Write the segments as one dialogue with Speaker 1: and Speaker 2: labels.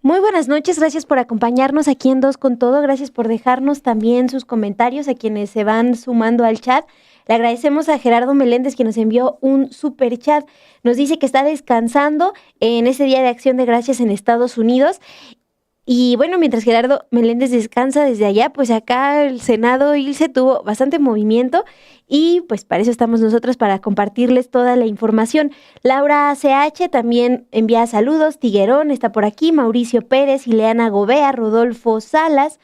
Speaker 1: Muy buenas noches, gracias por acompañarnos aquí en Dos con Todo, gracias por dejarnos también sus comentarios a quienes se van sumando al chat. Le agradecemos a Gerardo Meléndez, quien nos envió un super chat. Nos dice que está descansando en ese Día de Acción de Gracias en Estados Unidos. Y bueno, mientras Gerardo Meléndez descansa desde allá, pues acá el Senado Ilse tuvo bastante movimiento y pues para eso estamos nosotros, para compartirles toda la información. Laura CH también envía saludos, Tiguerón está por aquí, Mauricio Pérez, Ileana Gobea, Rodolfo Salas,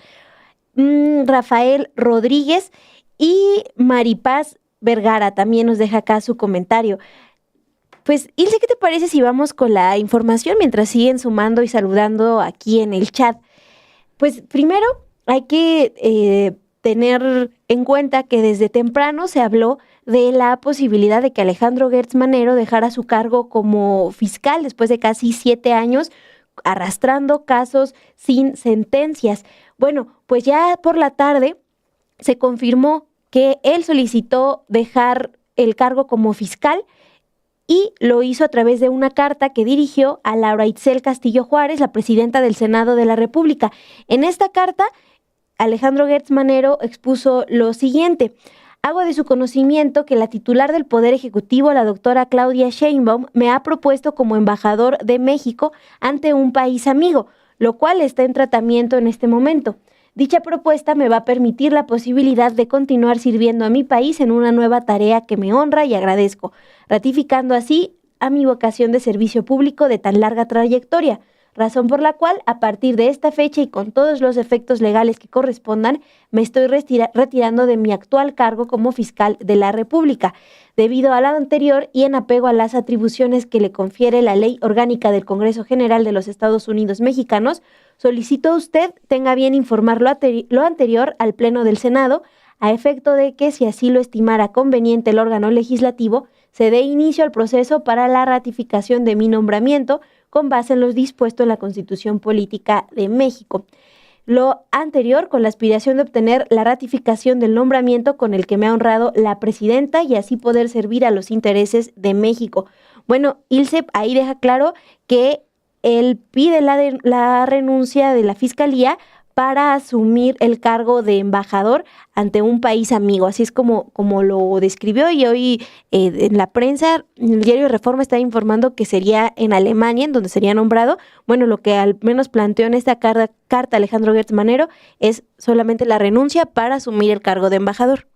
Speaker 1: Rafael Rodríguez y Maripaz Vergara también nos deja acá su comentario. Pues, Ilse, ¿qué te parece si vamos con la información mientras siguen sumando y saludando aquí en el chat? Pues primero hay que tener en cuenta que desde temprano se habló de la posibilidad de que Alejandro Gertz Manero dejara su cargo como fiscal después de casi 7 años arrastrando casos sin sentencias. Bueno, pues ya por la tarde se confirmó que él solicitó dejar el cargo como fiscal y lo hizo a través de una carta que dirigió a Laura Itzel Castillo Juárez, la presidenta del Senado de la República. En esta carta, Alejandro Gertz Manero expuso lo siguiente: hago de su conocimiento que la titular del Poder Ejecutivo, la doctora Claudia Sheinbaum, me ha propuesto como embajador de México ante un país amigo, lo cual está en tratamiento en este momento. Dicha propuesta me va a permitir la posibilidad de continuar sirviendo a mi país en una nueva tarea que me honra y agradezco, ratificando así a mi vocación de servicio público de tan larga trayectoria, razón por la cual, a partir de esta fecha y con todos los efectos legales que correspondan, me estoy retirando de mi actual cargo como fiscal de la República. Debido a lo anterior y en apego a las atribuciones que le confiere la Ley Orgánica del Congreso General de los Estados Unidos Mexicanos, solicito a usted tenga bien informar lo anterior al Pleno del Senado, a efecto de que, si así lo estimara conveniente el órgano legislativo, se dé inicio al proceso para la ratificación de mi nombramiento con base en lo dispuesto en la Constitución Política de México. Lo anterior con la aspiración de obtener la ratificación del nombramiento con el que me ha honrado la presidenta y así poder servir a los intereses de México. Bueno, Ilse ahí deja claro que él pide la renuncia de la Fiscalía para asumir el cargo de embajador ante un país amigo. Así es como lo describió, y hoy en la prensa, en el diario Reforma está informando que sería en Alemania, en donde sería nombrado. Bueno, lo que al menos planteó en esta carta Alejandro Gertz Manero es solamente la renuncia para asumir el cargo de embajador.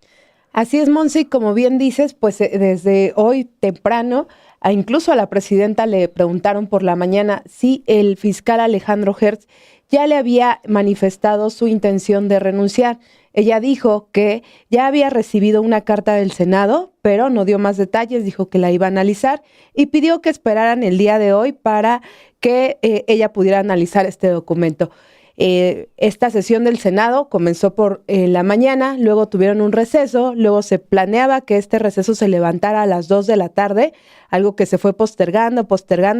Speaker 2: Así es, Monse, como bien dices, pues desde hoy temprano, incluso a la presidenta le preguntaron por la mañana si el fiscal Alejandro Gertz ya le había manifestado su intención de renunciar. Ella dijo que ya había recibido una carta del Senado, pero no dio más detalles, dijo que la iba a analizar y pidió que esperaran el día de hoy para que ella pudiera analizar este documento. Esta sesión del Senado comenzó por la mañana, luego tuvieron un receso, luego se planeaba que este receso se levantara a las 2 de la tarde, algo que se fue postergando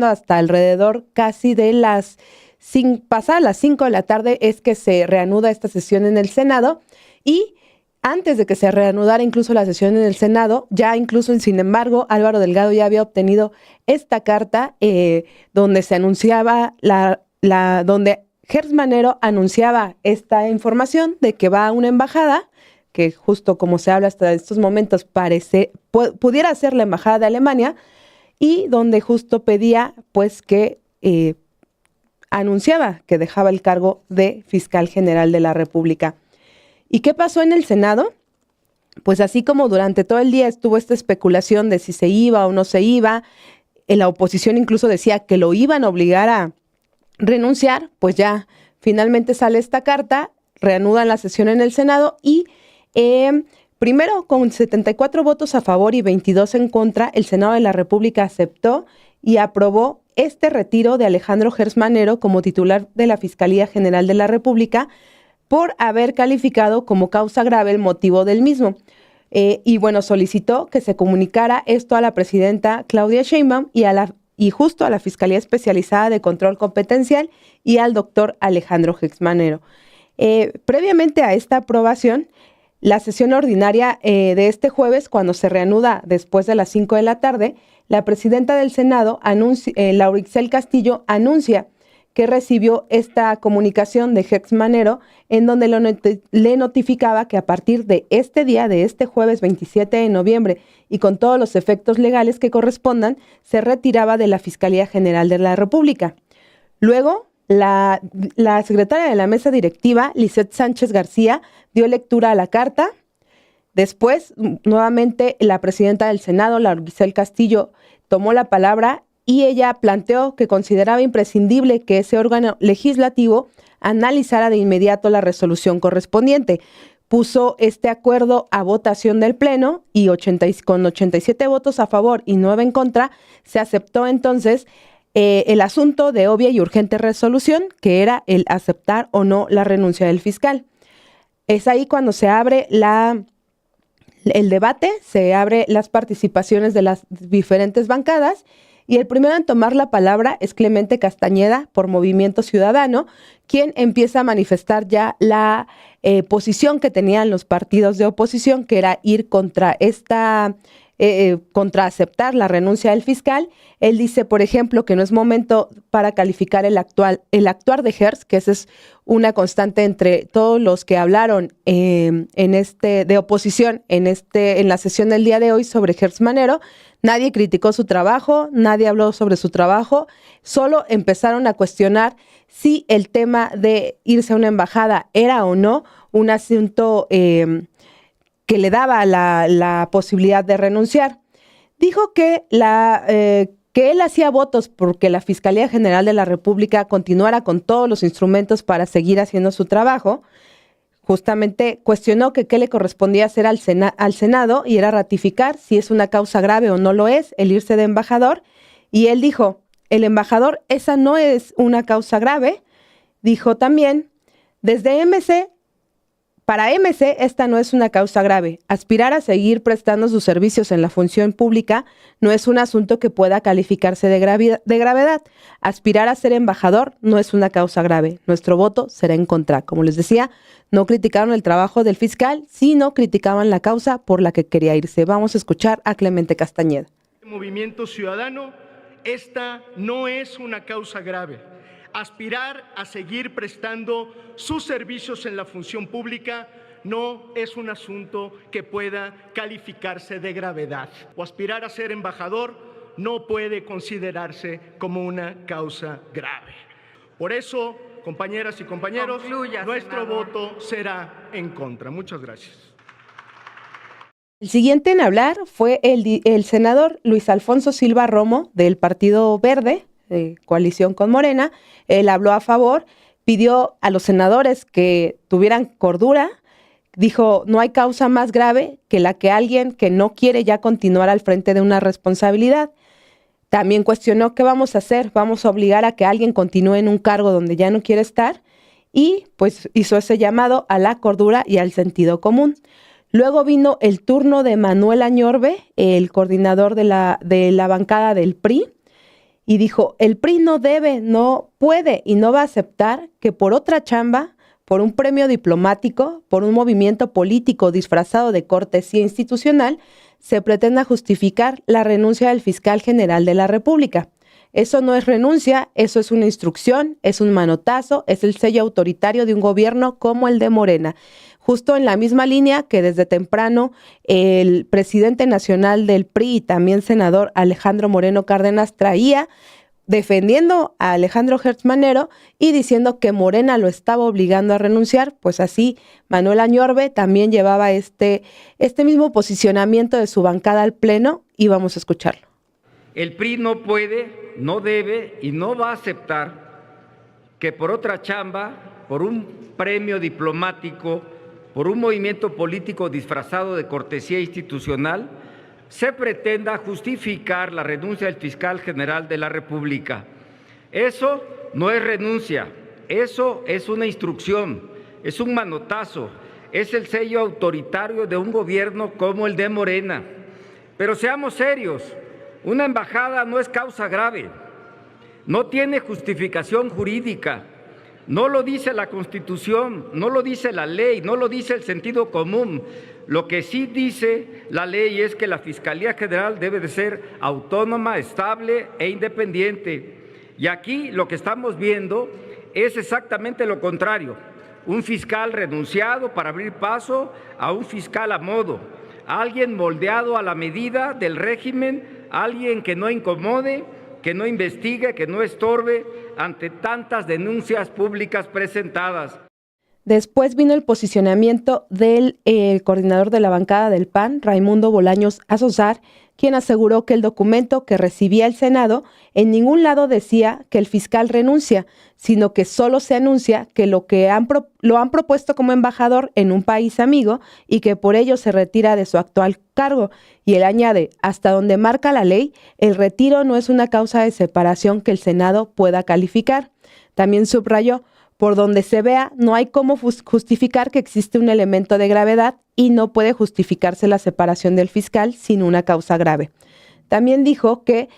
Speaker 2: hasta alrededor casi de pasadas las 5 de la tarde es que se reanuda esta sesión en el Senado. Y antes de que se reanudara incluso la sesión en el Senado, ya incluso, sin embargo, Álvaro Delgado ya había obtenido esta carta donde se anunciaba donde Gertz Manero anunciaba esta información de que va a una embajada, que justo como se habla hasta estos momentos pudiera ser la embajada de Alemania, y donde justo pedía pues que anunciaba que dejaba el cargo de fiscal general de la República. ¿Y qué pasó en el Senado? Pues así como durante todo el día estuvo esta especulación de si se iba o no se iba, la oposición incluso decía que lo iban a obligar a renunciar, pues ya finalmente sale esta carta, reanudan la sesión en el Senado y primero con 74 votos a favor y 22 en contra, el Senado de la República aceptó y aprobó este retiro de Alejandro Gertz Manero como titular de la Fiscalía General de la República por haber calificado como causa grave el motivo del mismo. Y bueno, solicitó que se comunicara esto a la presidenta Claudia Sheinbaum y justo a la Fiscalía Especializada de Control Competencial y al doctor Alejandro Gertz Manero. Previamente a esta aprobación, la sesión ordinaria de este jueves, cuando se reanuda después de las 5 de la tarde, la presidenta del Senado, Laura Itzel Castillo, anuncia que recibió esta comunicación de Hertz Manero, en donde le notificaba que a partir de este día, de este jueves 27 de noviembre, y con todos los efectos legales que correspondan, se retiraba de la Fiscalía General de la República. Luego, la secretaria de la mesa directiva, Lisette Sánchez García, dio lectura a la carta. Después, nuevamente, la presidenta del Senado, Laura Xel Castillo, tomó la palabra y ella planteó que consideraba imprescindible que ese órgano legislativo analizara de inmediato la resolución correspondiente. Puso este acuerdo a votación del Pleno y con 87 votos a favor y 9 en contra, se aceptó entonces el asunto de obvia y urgente resolución, que era el aceptar o no la renuncia del fiscal. Es ahí cuando se abre el debate, se abre las participaciones de las diferentes bancadas, y el primero en tomar la palabra es Clemente Castañeda por Movimiento Ciudadano, quien empieza a manifestar ya la posición que tenían los partidos de oposición, que era ir contra contra aceptar la renuncia del fiscal. Él dice, por ejemplo, que no es momento para calificar el actuar de Hertz, que esa es una constante entre todos los que hablaron de oposición en la sesión del día de hoy sobre Hertz Manero. Nadie criticó su trabajo, nadie habló sobre su trabajo, solo empezaron a cuestionar si el tema de irse a una embajada era o no un asunto que le daba la posibilidad de renunciar. Dijo que él hacía votos porque la Fiscalía General de la República continuara con todos los instrumentos para seguir haciendo su trabajo. Justamente cuestionó que qué le correspondía hacer al Senado, y era ratificar si es una causa grave o no lo es, el irse de embajador. Y él dijo, el embajador, esa no es una causa grave. Dijo también, para MC esta no es una causa grave. Aspirar a seguir prestando sus servicios en la función pública no es un asunto que pueda calificarse de gravedad. Aspirar a ser embajador no es una causa grave. Nuestro voto será en contra. Como les decía, no criticaron el trabajo del fiscal, sino criticaban la causa por la que quería irse. Vamos a escuchar a Clemente Castañeda.
Speaker 3: Movimiento Ciudadano, esta no es una causa grave. Aspirar a seguir prestando sus servicios en la función pública no es un asunto que pueda calificarse de gravedad. O aspirar a ser embajador no puede considerarse como una causa grave. Por eso, compañeras y compañeros, nuestro voto será en contra. Muchas gracias.
Speaker 2: El siguiente en hablar fue el senador Luis Alfonso Silva Romo, del Partido Verde, de coalición con Morena. Él habló a favor, pidió a los senadores que tuvieran cordura, dijo, no hay causa más grave que la que alguien que no quiere ya continuar al frente de una responsabilidad. También cuestionó qué vamos a hacer, vamos a obligar a que alguien continúe en un cargo donde ya no quiere estar, y pues hizo ese llamado a la cordura y al sentido común. Luego vino el turno de Manuel Añorbe, el coordinador de la bancada del PRI, y dijo, el PRI no debe, no puede y no va a aceptar que por otra chamba, por un premio diplomático, por un movimiento político disfrazado de cortesía institucional, se pretenda justificar la renuncia del fiscal general de la República. Eso no es renuncia, eso es una instrucción, es un manotazo, es el sello autoritario de un gobierno como el de Morena. Justo en la misma línea que desde temprano el presidente nacional del PRI y también senador Alejandro Moreno Cárdenas traía, defendiendo a Alejandro Hertz Manero y diciendo que Morena lo estaba obligando a renunciar. Pues así Manuel Añorbe también llevaba este mismo posicionamiento de su bancada al Pleno, y vamos a escucharlo.
Speaker 4: El PRI no puede, no debe y no va a aceptar que por otra chamba, por un premio diplomático, por un movimiento político disfrazado de cortesía institucional, se pretenda justificar la renuncia del fiscal general de la República. Eso no es renuncia, eso es una instrucción, es un manotazo, es el sello autoritario de un gobierno como el de Morena. Pero seamos serios, una embajada no es causa grave, no tiene justificación jurídica. No lo dice la Constitución, no lo dice la ley, no lo dice el sentido común. Lo que sí dice la ley es que la Fiscalía General debe de ser autónoma, estable e independiente. Y aquí lo que estamos viendo es exactamente lo contrario. Un fiscal renunciado para abrir paso a un fiscal a modo, alguien moldeado a la medida del régimen, alguien que no incomode, que no investigue, que no estorbe ante tantas denuncias públicas presentadas.
Speaker 2: Después vino el posicionamiento del coordinador de la bancada del PAN, Raimundo Bolaños Azózar, quien aseguró que el documento que recibía el Senado en ningún lado decía que el fiscal renuncia, sino que solo se anuncia que lo han propuesto como embajador en un país amigo y que por ello se retira de su actual cargo. Y él añade, hasta donde marca la ley, el retiro no es una causa de separación que el Senado pueda calificar. También subrayó, por donde se vea, no hay cómo justificar que existe un elemento de gravedad y no puede justificarse la separación del fiscal sin una causa grave. También dijo que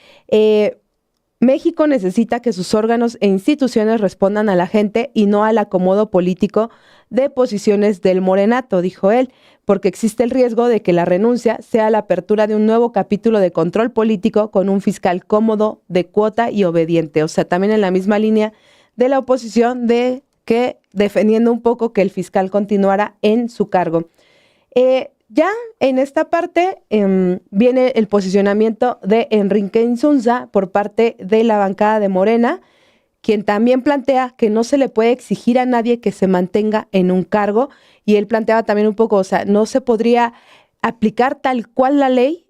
Speaker 2: México necesita que sus órganos e instituciones respondan a la gente y no al acomodo político de posiciones del morenato, dijo él, porque existe el riesgo de que la renuncia sea la apertura de un nuevo capítulo de control político con un fiscal cómodo, de cuota y obediente. O sea, también en la misma línea de la oposición de que defendiendo un poco que el fiscal continuara en su cargo. Ya en esta parte viene el posicionamiento de Enrique Insunza por parte de la bancada de Morena, quien también plantea que no se le puede exigir a nadie que se mantenga en un cargo, y él planteaba también un poco, o sea, no se podría aplicar tal cual la ley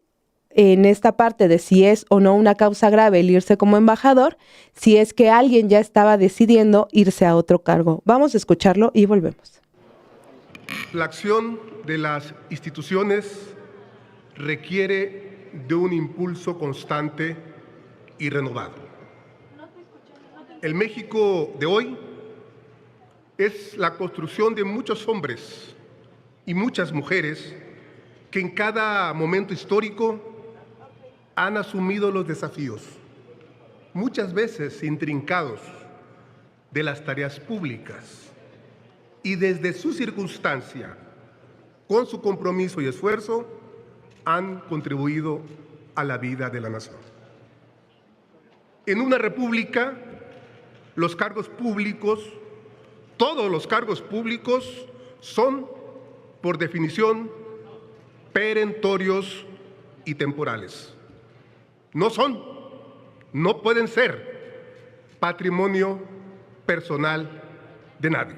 Speaker 2: en esta parte de si es o no una causa grave el irse como embajador, si es que alguien ya estaba decidiendo irse a otro cargo. Vamos a escucharlo y volvemos.
Speaker 5: La acción de las instituciones requiere de un impulso constante y renovado. El México de hoy es la construcción de muchos hombres y muchas mujeres que en cada momento histórico han asumido los desafíos, muchas veces intrincados, de las tareas públicas y desde su circunstancia, con su compromiso y esfuerzo, han contribuido a la vida de la nación. En una república, los cargos públicos, todos los cargos públicos, son, por definición, perentorios y temporales. No pueden ser patrimonio personal de nadie.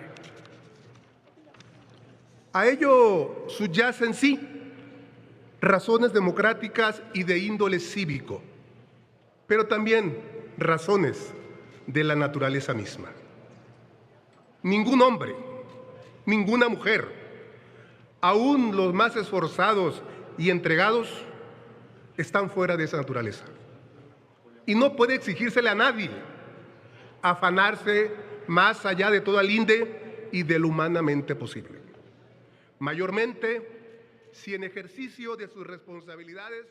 Speaker 5: A ello subyacen, sí, razones democráticas y de índole cívico, pero también razones de la naturaleza misma. Ningún hombre, ninguna mujer, aún los más esforzados y entregados, están fuera de esa naturaleza. Y no puede exigírsele a nadie afanarse más allá de toda linde y de lo humanamente posible. Mayormente, si en ejercicio de sus responsabilidades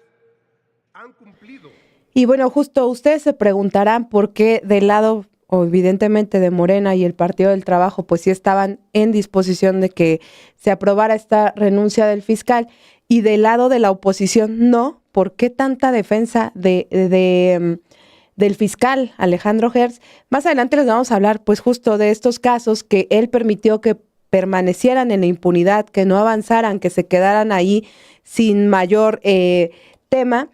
Speaker 5: han cumplido.
Speaker 2: Y bueno, justo ustedes se preguntarán por qué del lado, o evidentemente de Morena y el Partido del Trabajo, pues sí estaban en disposición de que se aprobara esta renuncia del fiscal, y del lado de la oposición no. ¿Por qué tanta defensa del fiscal Alejandro Hertz? Más adelante les vamos a hablar pues justo de estos casos que él permitió que permanecieran en la impunidad, que no avanzaran, que se quedaran ahí sin mayor tema.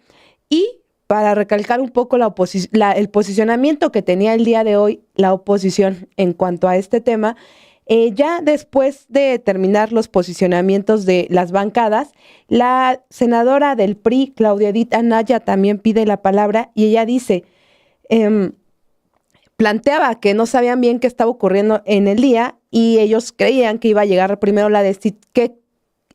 Speaker 2: Y para recalcar un poco el posicionamiento que tenía el día de hoy la oposición en cuanto a este tema, ya después de terminar los posicionamientos de las bancadas, la senadora del PRI, Claudia Edith Anaya, también pide la palabra y ella dice, planteaba que no sabían bien qué estaba ocurriendo en el día y ellos creían que iba a llegar primero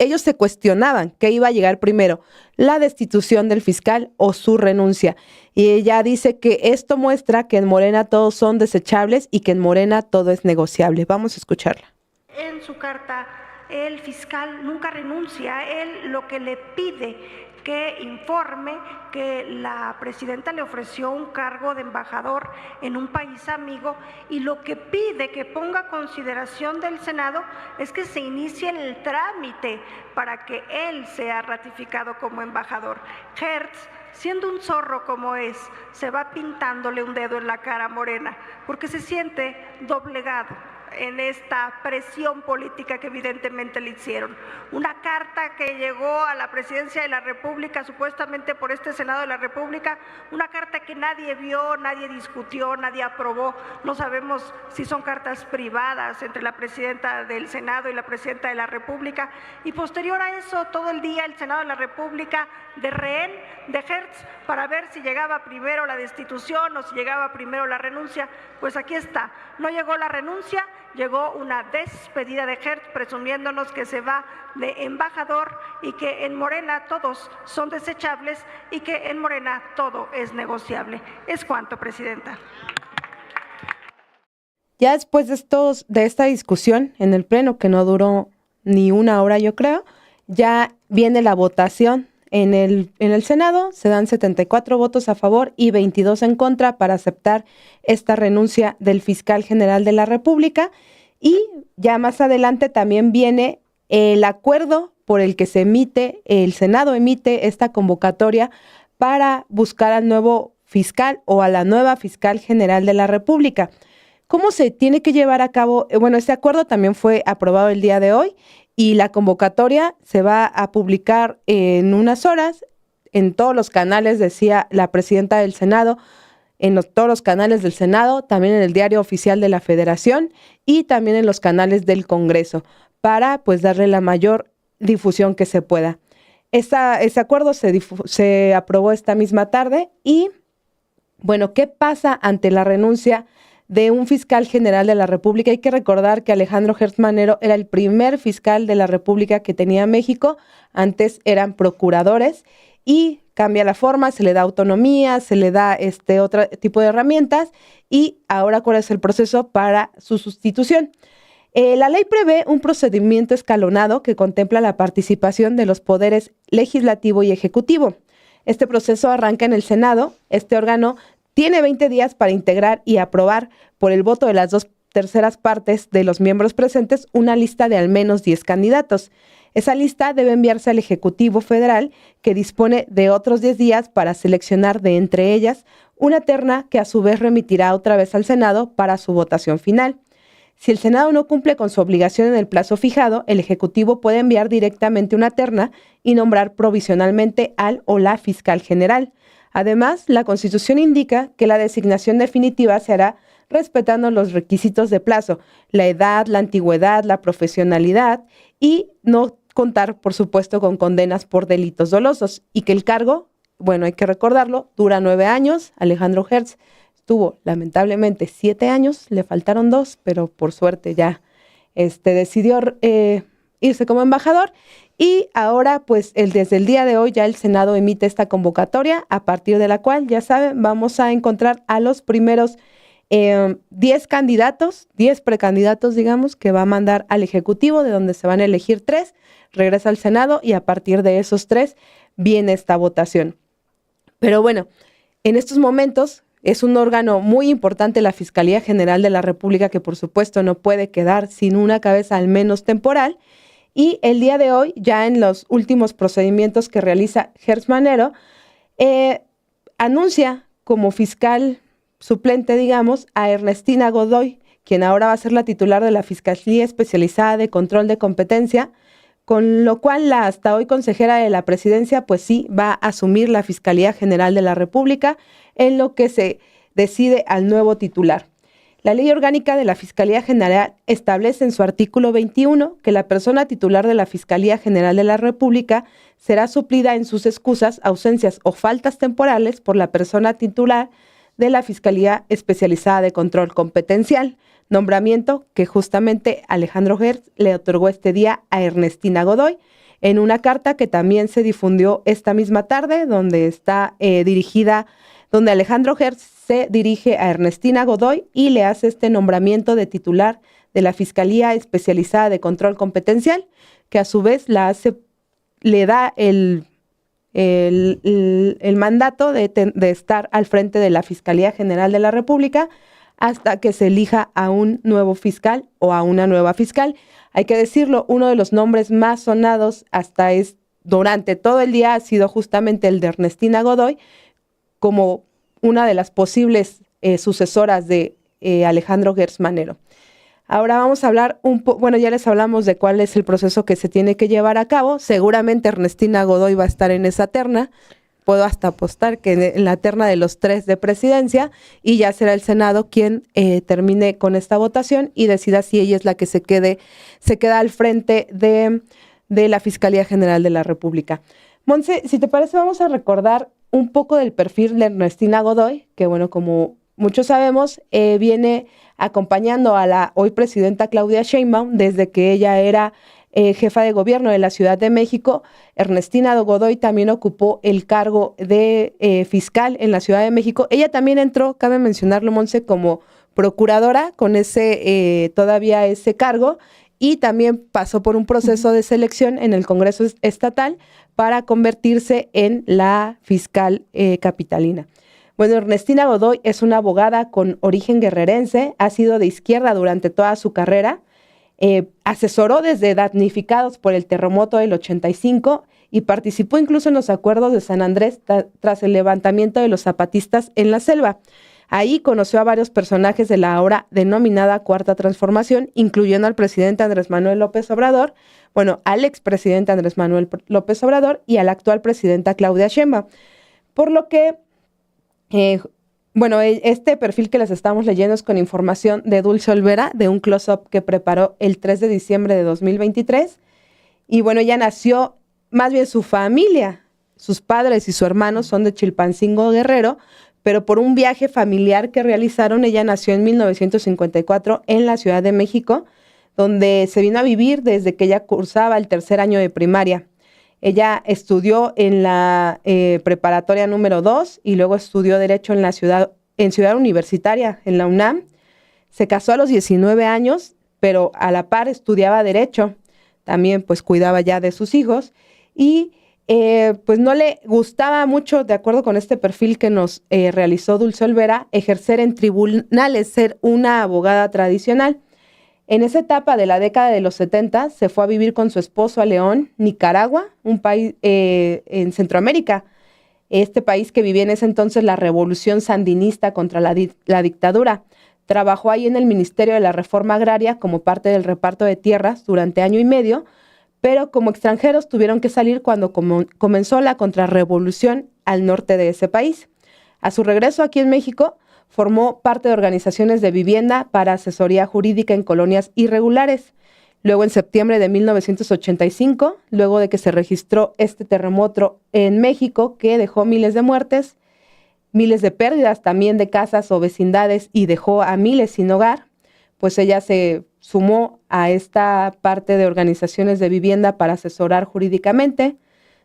Speaker 2: ellos se cuestionaban que iba a llegar primero, la destitución del fiscal o su renuncia. Y ella dice que esto muestra que en Morena todos son desechables y que en Morena todo es negociable. Vamos a escucharla.
Speaker 6: En su carta, el fiscal nunca renuncia. Él lo que le pide que informe que la presidenta le ofreció un cargo de embajador en un país amigo y lo que pide que ponga a consideración del Senado es que se inicie el trámite para que él sea ratificado como embajador. Hertz siendo un zorro como es, se va pintándole un dedo en la cara a Morena, porque se siente doblegado en esta presión política que evidentemente le hicieron. Una carta que llegó a la Presidencia de la República, supuestamente por este Senado de la República, una carta que nadie vio, nadie discutió, nadie aprobó. No sabemos si son cartas privadas entre la Presidenta del Senado y la Presidenta de la República. Y posterior a eso, todo el día el Senado de la República de rehén de Hertz para ver si llegaba primero la destitución o si llegaba primero la renuncia. Pues aquí está, no llegó la renuncia, llegó una despedida de Hertz presumiéndonos que se va de embajador y que en Morena todos son desechables y que en Morena todo es negociable. Es cuanto, Presidenta.
Speaker 2: Ya después de esta discusión en el Pleno, que no duró ni una hora, yo creo, ya viene la votación en el Senado. Se dan 74 votos a favor y 22 en contra para aceptar esta renuncia del fiscal general de la República. Y ya más adelante también viene el acuerdo por el que el Senado emite esta convocatoria para buscar al nuevo fiscal o a la nueva fiscal general de la República. ¿Cómo se tiene que llevar a cabo? Bueno, este acuerdo también fue aprobado el día de hoy y la convocatoria se va a publicar en unas horas en todos los canales, decía la presidenta del Senado, todos los canales del Senado, también en el Diario Oficial de la Federación y también en los canales del Congreso, para pues darle la mayor difusión que se pueda. Ese acuerdo se aprobó esta misma tarde y, bueno, ¿qué pasa ante la renuncia de un fiscal general de la República? Hay que recordar que Alejandro Hertz Manero era el primer fiscal de la República que tenía México. Antes eran procuradores y cambia la forma, se le da autonomía, se le da otro tipo de herramientas y ahora ¿cuál es el proceso para su sustitución? La ley prevé un procedimiento escalonado que contempla la participación de los poderes legislativo y ejecutivo. Este proceso arranca en el Senado. Este órgano tiene 20 días para integrar y aprobar por el voto de las 2/3 partes de los miembros presentes una lista de al menos 10 candidatos. Esa lista debe enviarse al Ejecutivo Federal, que dispone de otros 10 días para seleccionar de entre ellas una terna que a su vez remitirá otra vez al Senado para su votación final. Si el Senado no cumple con su obligación en el plazo fijado, el Ejecutivo puede enviar directamente una terna y nombrar provisionalmente al o la fiscal general. Además, la Constitución indica que la designación definitiva se hará respetando los requisitos de plazo, la edad, la antigüedad, la profesionalidad y no contar, por supuesto, con condenas por delitos dolosos y que el cargo, bueno, hay que recordarlo, dura 9 años. Alejandro Hertz estuvo lamentablemente 7 años, le faltaron 2, pero por suerte ya decidió irse como embajador. Y ahora, pues, desde el día de hoy ya el Senado emite esta convocatoria, a partir de la cual, ya saben, vamos a encontrar a los primeros 10 candidatos, 10 precandidatos, digamos, que va a mandar al Ejecutivo, de donde se van a elegir 3, regresa al Senado y a partir de esos 3 viene esta votación. Pero bueno, en estos momentos es un órgano muy importante la Fiscalía General de la República, que por supuesto no puede quedar sin una cabeza al menos temporal. Y el día de hoy, ya en los últimos procedimientos que realiza Hertz Manero, anuncia como fiscal suplente, digamos, a Ernestina Godoy, quien ahora va a ser la titular de la Fiscalía Especializada de Control de Competencia, con lo cual la hasta hoy consejera de la Presidencia, pues sí, va a asumir la Fiscalía General de la República, en lo que se decide al nuevo titular. La Ley Orgánica de la Fiscalía General establece en su artículo 21 que la persona titular de la Fiscalía General de la República será suplida en sus excusas, ausencias o faltas temporales por la persona titular de la Fiscalía Especializada de Control Competencial, nombramiento que justamente Alejandro Hertz le otorgó este día a Ernestina Godoy, en una carta que también se difundió esta misma tarde, donde está donde Alejandro Hertz se dirige a Ernestina Godoy y le hace este nombramiento de titular de la Fiscalía Especializada de Control Competencial, que a su vez le da el mandato de estar al frente de la Fiscalía General de la República hasta que se elija a un nuevo fiscal o a una nueva fiscal. Hay que decirlo, uno de los nombres más sonados hasta durante todo el día ha sido justamente el de Ernestina Godoy como una de las posibles sucesoras de Alejandro Gertz Manero. Ahora vamos a hablar bueno, ya les hablamos de cuál es el proceso que se tiene que llevar a cabo. Seguramente Ernestina Godoy va a estar en esa terna. Puedo hasta apostar que en la terna de los 3 de presidencia, y ya será el Senado quien termine con esta votación y decida si ella es la que se queda al frente de la Fiscalía General de la República. Monse, si te parece, vamos a recordar un poco del perfil de Ernestina Godoy, que bueno, como muchos sabemos, viene acompañando a la hoy presidenta Claudia Sheinbaum desde que ella era jefa de gobierno de la Ciudad de México. Ernestina Godoy también ocupó el cargo de fiscal en la Ciudad de México. Ella también entró, cabe mencionarlo, Monse, como procuradora con todavía ese cargo, y también pasó por un proceso de selección en el Congreso Estatal para convertirse en la fiscal capitalina. Bueno, Ernestina Godoy es una abogada con origen guerrerense, ha sido de izquierda durante toda su carrera, asesoró desde damnificados por el terremoto del 85 y participó incluso en los acuerdos de San Andrés tras el levantamiento de los zapatistas en la selva. Ahí conoció a varios personajes de la ahora denominada Cuarta Transformación, incluyendo al presidente Andrés Manuel López Obrador, al expresidente Andrés Manuel López Obrador y a la actual presidenta Claudia Sheinbaum. Por lo que, este perfil que les estamos leyendo es con información de Dulce Olvera, de un close-up que preparó el 3 de diciembre de 2023. Y bueno, ella nació, más bien su familia, sus padres y su hermano son de Chilpancingo, Guerrero, pero por un viaje familiar que realizaron, ella nació en 1954 en la Ciudad de México, donde se vino a vivir desde que ella cursaba el 3er año de primaria. Ella estudió en la preparatoria número 2 y luego estudió Derecho en Ciudad Universitaria, en la UNAM. Se casó a los 19 años, pero a la par estudiaba Derecho. También pues cuidaba ya de sus hijos y pues no le gustaba mucho, de acuerdo con este perfil que nos realizó Dulce Olvera, ejercer en tribunales, ser una abogada tradicional. En esa etapa de la década de los 70 se fue a vivir con su esposo a León, Nicaragua, un país en Centroamérica. Este país que vivía en ese entonces la revolución sandinista contra la dictadura. Trabajó ahí en el Ministerio de la Reforma Agraria como parte del reparto de tierras durante año y medio, pero como extranjeros tuvieron que salir cuando comenzó la contrarrevolución al norte de ese país. A su regreso aquí en México, formó parte de organizaciones de vivienda para asesoría jurídica en colonias irregulares. Luego, en septiembre de 1985, luego de que se registró este terremoto en México que dejó miles de muertes, miles de pérdidas también de casas o vecindades y dejó a miles sin hogar, pues ella se sumó a esta parte de organizaciones de vivienda para asesorar jurídicamente.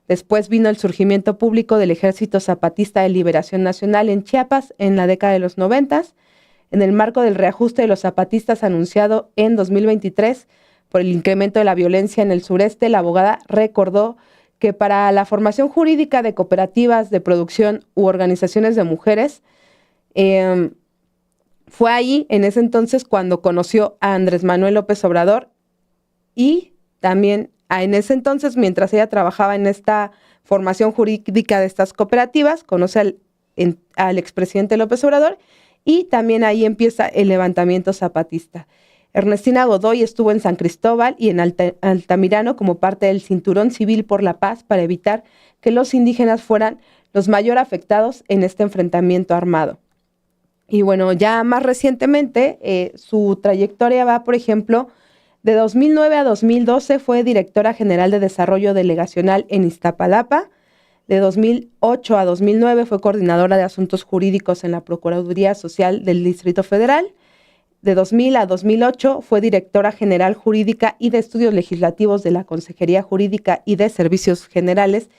Speaker 2: Después vino el surgimiento público del Ejército Zapatista de Liberación Nacional en Chiapas en la década de los 90. En el marco del reajuste de los zapatistas anunciado en 2023 por el incremento de la violencia en el sureste, la abogada recordó que para la formación jurídica de cooperativas de producción u organizaciones de mujeres, fue ahí, en ese entonces, cuando conoció a Andrés Manuel López Obrador y también en ese entonces, mientras ella trabajaba en esta formación jurídica de estas cooperativas, conoce al expresidente López Obrador y también ahí empieza el levantamiento zapatista. Ernestina Godoy estuvo en San Cristóbal y en Altamirano como parte del Cinturón Civil por la Paz para evitar que los indígenas fueran los mayor afectados en este enfrentamiento armado. Y bueno, ya más recientemente, su trayectoria va, por ejemplo, de 2009 a 2012 fue directora general de Desarrollo Delegacional en Iztapalapa. De 2008 a 2009 fue coordinadora de Asuntos Jurídicos en la Procuraduría Social del Distrito Federal. De 2000 a 2008 fue directora general jurídica y de Estudios Legislativos de la Consejería Jurídica y de Servicios Generales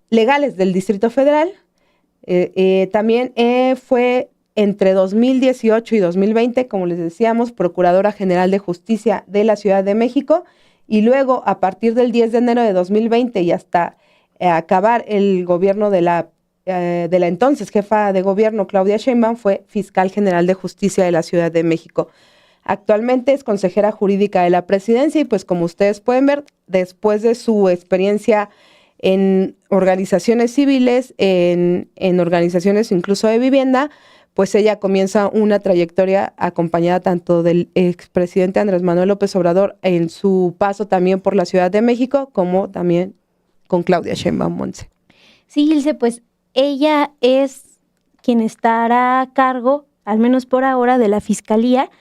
Speaker 2: Legales del Distrito Federal. También fue entre 2018 y 2020, como les decíamos, Procuradora General de Justicia de la Ciudad de México, y luego, a partir del 10 de enero de 2020 y hasta acabar el gobierno de la entonces jefa de gobierno, Claudia Sheinbaum, fue Fiscal General de Justicia de la Ciudad de México. Actualmente es consejera jurídica de la presidencia y pues como ustedes pueden ver, después de su experiencia en organizaciones civiles, en organizaciones incluso de vivienda, pues ella comienza una trayectoria acompañada tanto del expresidente Andrés Manuel López Obrador en su paso también por la Ciudad de México, como también con Claudia Sheinbaum, Monse.
Speaker 1: Sí, Ilse, pues ella es quien estará a cargo, al menos por ahora, de la Fiscalía,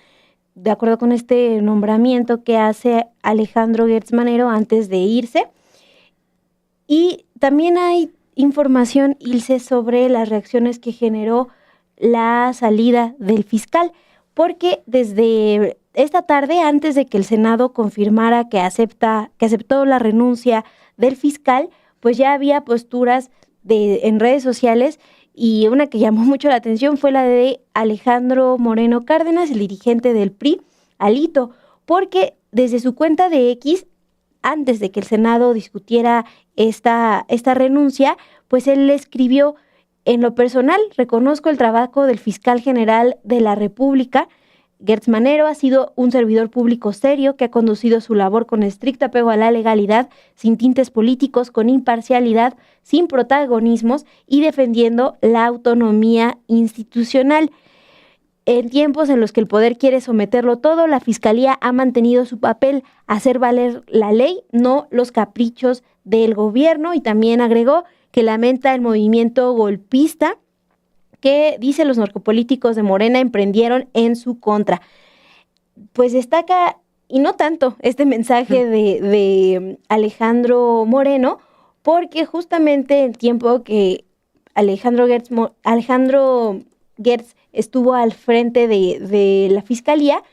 Speaker 1: de acuerdo con este nombramiento que hace Alejandro Gertz Manero antes de irse. Y también hay información, Ilse, sobre las reacciones que generó la salida del fiscal, porque desde esta tarde, antes de que el Senado confirmara que aceptó la renuncia del fiscal, pues ya había posturas en redes sociales, y una que llamó mucho la atención fue la de Alejandro Moreno Cárdenas, el dirigente del PRI, Alito, porque desde su cuenta de X, antes de que el Senado discutiera esta renuncia, pues él le escribió: en lo personal, reconozco el trabajo del fiscal general de la República. Gertz Manero ha sido un servidor público serio que ha conducido su labor con estricto apego a la legalidad, sin tintes políticos, con imparcialidad, sin protagonismos y defendiendo la autonomía institucional. En tiempos en los que el poder quiere someterlo todo, la Fiscalía ha mantenido su papel, hacer valer la ley, no los caprichos del gobierno, y también agregó que lamenta el movimiento golpista que, dice, los narcopolíticos de Morena emprendieron en su contra. Pues destaca, y no tanto, este mensaje de Alejandro Moreno, porque justamente el tiempo que Alejandro Gertz estuvo al frente de la Fiscalía,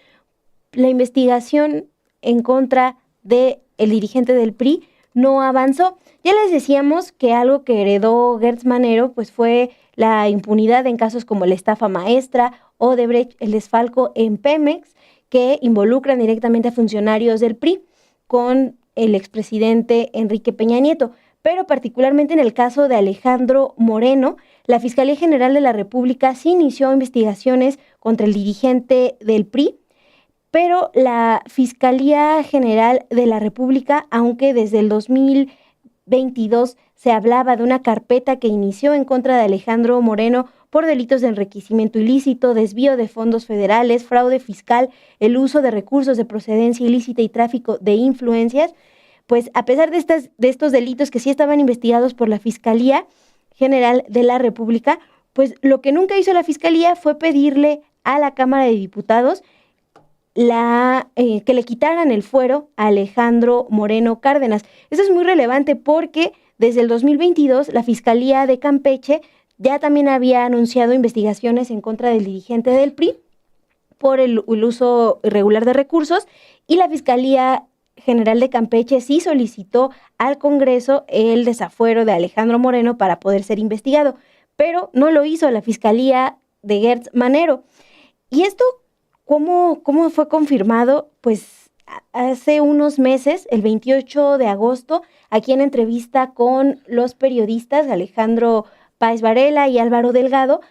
Speaker 1: la investigación en contra del dirigente del PRI no avanzó. Ya les decíamos que algo que heredó Gertz Manero pues fue la impunidad en casos como la estafa maestra, Odebrecht, el desfalco en Pemex, que involucran directamente a funcionarios del PRI con el expresidente Enrique Peña Nieto. Pero particularmente en el caso de Alejandro Moreno, la Fiscalía General de la República sí inició investigaciones contra el dirigente del PRI, pero la Fiscalía General de la República, aunque desde el 2022 se hablaba de una carpeta que inició en contra de Alejandro Moreno por delitos de enriquecimiento ilícito, desvío de fondos federales, fraude fiscal, el uso de recursos de procedencia ilícita y tráfico de influencias, pues a pesar de estos delitos que sí estaban investigados por la Fiscalía General de la República, pues lo que nunca hizo la Fiscalía fue pedirle a la Cámara de Diputados que le quitaran el fuero a Alejandro Moreno Cárdenas. Esto es muy relevante porque desde el 2022 la Fiscalía de Campeche ya también había anunciado investigaciones en contra del dirigente del PRI por el uso irregular de recursos, y la Fiscalía General de Campeche sí solicitó al Congreso el desafuero de Alejandro Moreno para poder ser investigado, pero no lo hizo la Fiscalía de Gertz Manero. Y esto, ¿cómo fue confirmado? Pues hace unos meses, el 28 de agosto, aquí en entrevista con los periodistas Alejandro Páez Varela y Álvaro Delgado,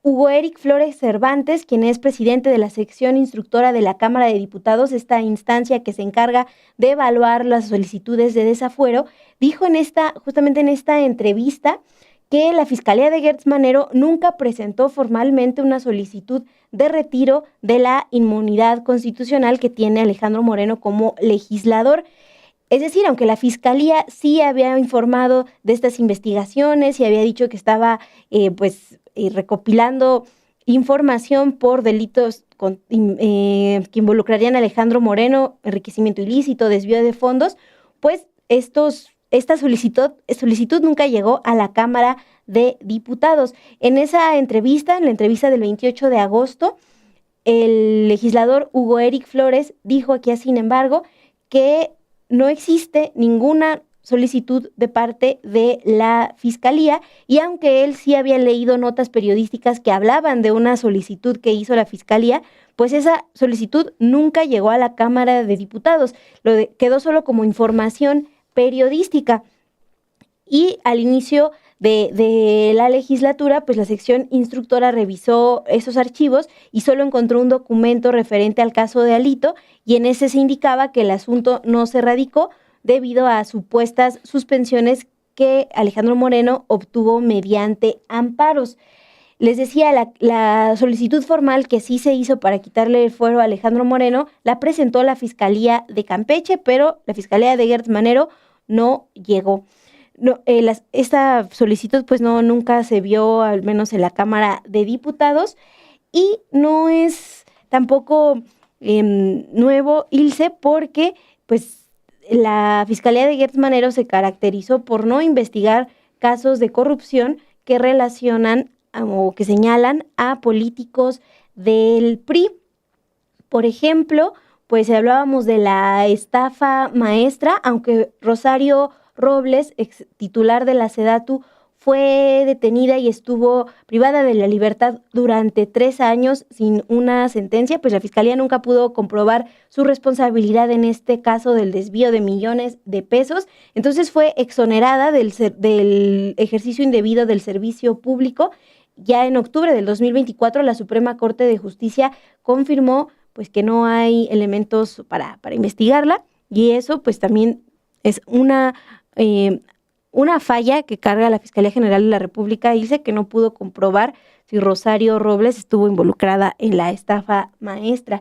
Speaker 1: Hugo Eric Flores Cervantes, quien es presidente de la sección instructora de la Cámara de Diputados, esta instancia que se encarga de evaluar las solicitudes de desafuero, dijo justamente en esta entrevista que la Fiscalía de Gertz Manero nunca presentó formalmente una solicitud de retiro de la inmunidad constitucional que tiene Alejandro Moreno como legislador. Es decir, aunque la Fiscalía sí había informado de estas investigaciones y había dicho que estaba recopilando información por delitos que involucrarían a Alejandro Moreno, enriquecimiento ilícito, desvío de fondos, pues esta solicitud nunca llegó a la Cámara de Diputados. En esa entrevista, en la entrevista del 28 de agosto, el legislador Hugo Eric Flores dijo aquí, sin embargo, que no existe ninguna solicitud de parte de la Fiscalía, y aunque él sí había leído notas periodísticas que hablaban de una solicitud que hizo la Fiscalía, pues esa solicitud nunca llegó a la Cámara de Diputados, quedó solo como información periodística. Y al inicio de la legislatura, pues la sección instructora revisó esos archivos y solo encontró un documento referente al caso de Alito, y en ese se indicaba que el asunto no se radicó debido a supuestas suspensiones que Alejandro Moreno obtuvo mediante amparos. Les decía, la solicitud formal que sí se hizo para quitarle el fuero a Alejandro Moreno la presentó la Fiscalía de Campeche, pero la Fiscalía de Gertz Manero no llegó. No, esta solicitud pues nunca se vio, al menos en la Cámara de Diputados, y no es tampoco nuevo, Ilse, porque pues la Fiscalía de Gertz Manero se caracterizó por no investigar casos de corrupción que relacionan o que señalan a políticos del PRI. Por ejemplo, pues hablábamos de la estafa maestra, aunque Rosario Robles, ex titular de la SEDATU, fue detenida y estuvo privada de la libertad durante 3 años sin una sentencia, pues la Fiscalía nunca pudo comprobar su responsabilidad en este caso del desvío de millones de pesos. Entonces fue exonerada del ejercicio indebido del servicio público. Ya en octubre del 2024, la Suprema Corte de Justicia confirmó pues que no hay elementos para investigarla, y eso pues también es una falla que carga la Fiscalía General de la República. Dice que no pudo comprobar si Rosario Robles estuvo involucrada en la estafa maestra.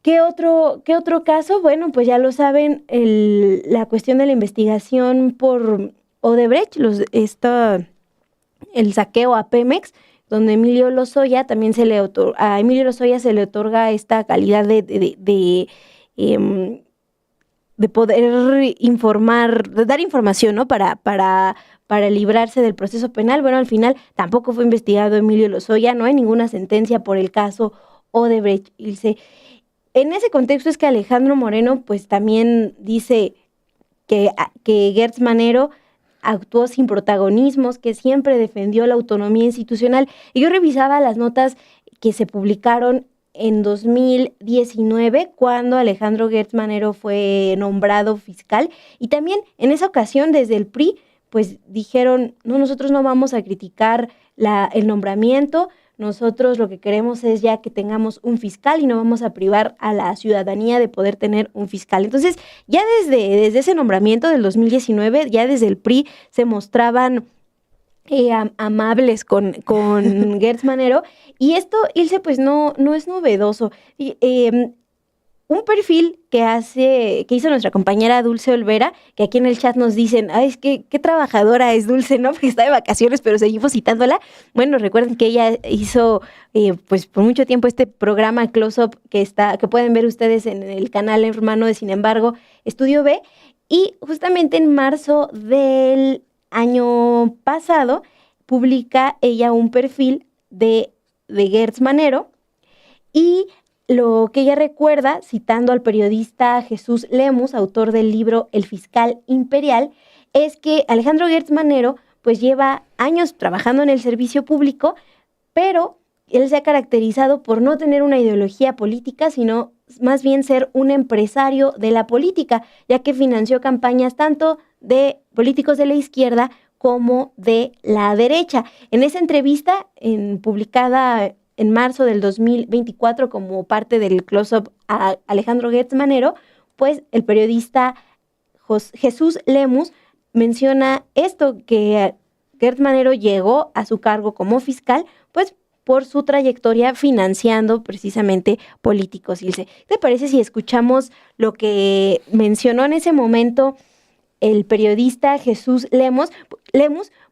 Speaker 1: ¿Qué otro caso? Bueno, pues ya lo saben, la cuestión de la investigación por Odebrecht, el saqueo a Pemex, donde Emilio Lozoya también a Emilio Lozoya se le otorga esta calidad de poder informar, de dar información, ¿no? Para librarse del proceso penal. Bueno, al final tampoco fue investigado Emilio Lozoya, no hay ninguna sentencia por el caso Odebrecht. En ese contexto es que Alejandro Moreno pues también dice que Gertz Manero actuó sin protagonismos, que siempre defendió la autonomía institucional. Y yo revisaba las notas que se publicaron en 2019, cuando Alejandro Gertz Manero fue nombrado fiscal, y también en esa ocasión desde el PRI pues dijeron, no, nosotros no vamos a criticar el nombramiento, nosotros lo que queremos es ya que tengamos un fiscal y no vamos a privar a la ciudadanía de poder tener un fiscal. Entonces, ya desde ese nombramiento del 2019, ya desde el PRI se mostraban amables con Gertz Manero, y esto, Ilse, pues no es novedoso. Un perfil que hizo nuestra compañera Dulce Olvera, que aquí en el chat nos dicen, ay, es que qué trabajadora es Dulce, ¿no? Porque está de vacaciones, pero seguimos citándola. Bueno, recuerden que ella hizo, pues por mucho tiempo este programa Close Up que pueden ver ustedes en el canal hermano de Sin embargo, Estudio B, y justamente en marzo del año pasado publica ella un perfil de Gertz Manero, y lo que ella recuerda, citando al periodista Jesús Lemus, autor del libro El Fiscal Imperial, es que Alejandro Gertz Manero pues lleva años trabajando en el servicio público, pero él se ha caracterizado por no tener una ideología política, sino más bien ser un empresario de la política, ya que financió campañas tanto de políticos de la izquierda como de la derecha. En esa entrevista, publicada en marzo del 2024 como parte del close-up a Alejandro Gertz Manero, pues el periodista Jesús Lemus menciona esto, que Gertz Manero llegó a su cargo como fiscal, pues por su trayectoria financiando precisamente políticos. Ilse, ¿qué te parece si escuchamos lo que mencionó en ese momento el periodista Jesús Lemus,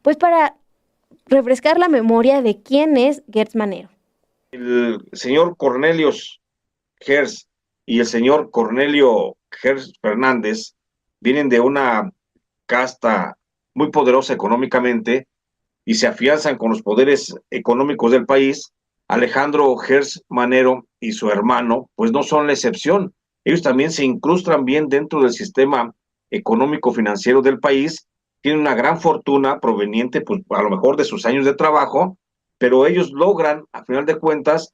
Speaker 1: pues para refrescar la memoria de quién es Gertz Manero?
Speaker 7: El señor Cornelio Gertz y el señor Cornelio Gertz Fernández vienen de una casta muy poderosa económicamente y se afianzan con los poderes económicos del país. Alejandro Gertz Manero y su hermano pues no son la excepción. Ellos también se incrustan bien dentro del sistema económico financiero del país, tienen una gran fortuna proveniente pues a lo mejor de sus años de trabajo, pero ellos logran, a final de cuentas,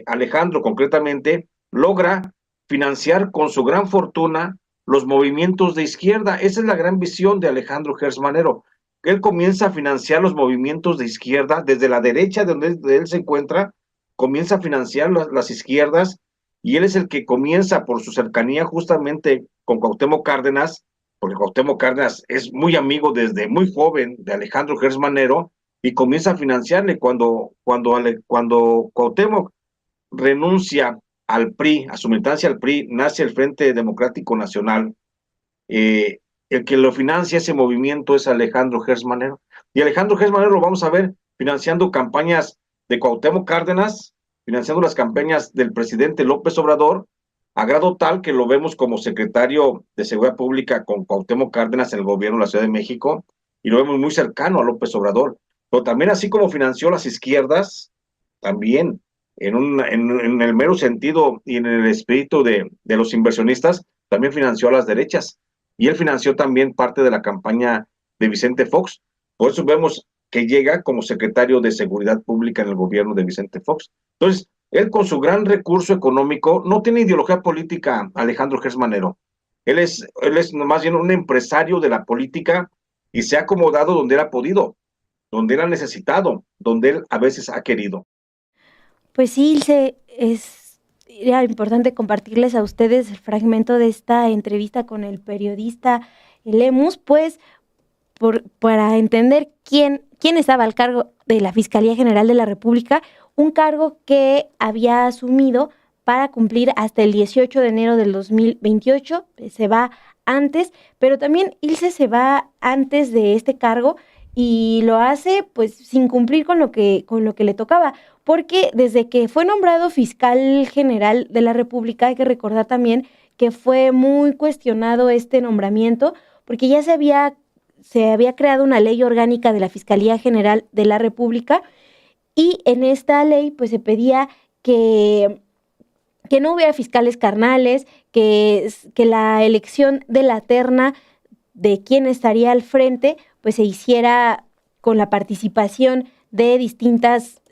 Speaker 7: Alejandro concretamente, logra financiar con su gran fortuna los movimientos de izquierda. Esa es la gran visión de Alejandro Gertz Manero. él comienza a financiar los movimientos de izquierda, desde la derecha de donde él se encuentra, comienza a financiar las izquierdas, y él es el que comienza por su cercanía justamente con Cuauhtémoc Cárdenas, porque Cuauhtémoc Cárdenas es muy amigo desde muy joven de Alejandro Gertz Manero, y comienza a financiarle cuando Cuauhtémoc renuncia al PRI, a su militancia al PRI, nace el Frente Democrático Nacional. El que lo financia ese movimiento es Alejandro Gertz Manero. Y Alejandro Gertz Manero lo vamos a ver financiando campañas de Cuauhtémoc Cárdenas, financiando las campañas del presidente López Obrador, a grado tal que lo vemos como secretario de Seguridad Pública con Cuauhtémoc Cárdenas en el gobierno de la Ciudad de México, y lo vemos muy cercano a López Obrador. Pero también, así como financió las izquierdas, también en el mero sentido y en el espíritu de los inversionistas, también financió a las derechas. Y él financió también parte de la campaña de Vicente Fox. Por eso vemos que llega como secretario de Seguridad Pública en el gobierno de Vicente Fox. Entonces, él con su gran recurso económico, no tiene ideología política, Alejandro Gertz Manero. Él es más bien un empresario de la política, y se ha acomodado donde él ha podido, donde él ha necesitado, donde él a veces ha querido.
Speaker 1: Pues sí, Ilse, era importante compartirles a ustedes el fragmento de esta entrevista con el periodista Lemus, pues para entender quién estaba al cargo de la Fiscalía General de la República, un cargo que había asumido para cumplir hasta el 18 de enero del 2028, se va antes, pero también Ilse se va antes de este cargo y lo hace pues sin cumplir con lo que le tocaba, porque desde que fue nombrado fiscal general de la República, hay que recordar también que fue muy cuestionado este nombramiento, porque ya se había creado una ley orgánica de la Fiscalía General de la República, y en esta ley pues se pedía que no hubiera fiscales carnales, que la elección de la terna de quién estaría al frente pues se hiciera con la participación de distintas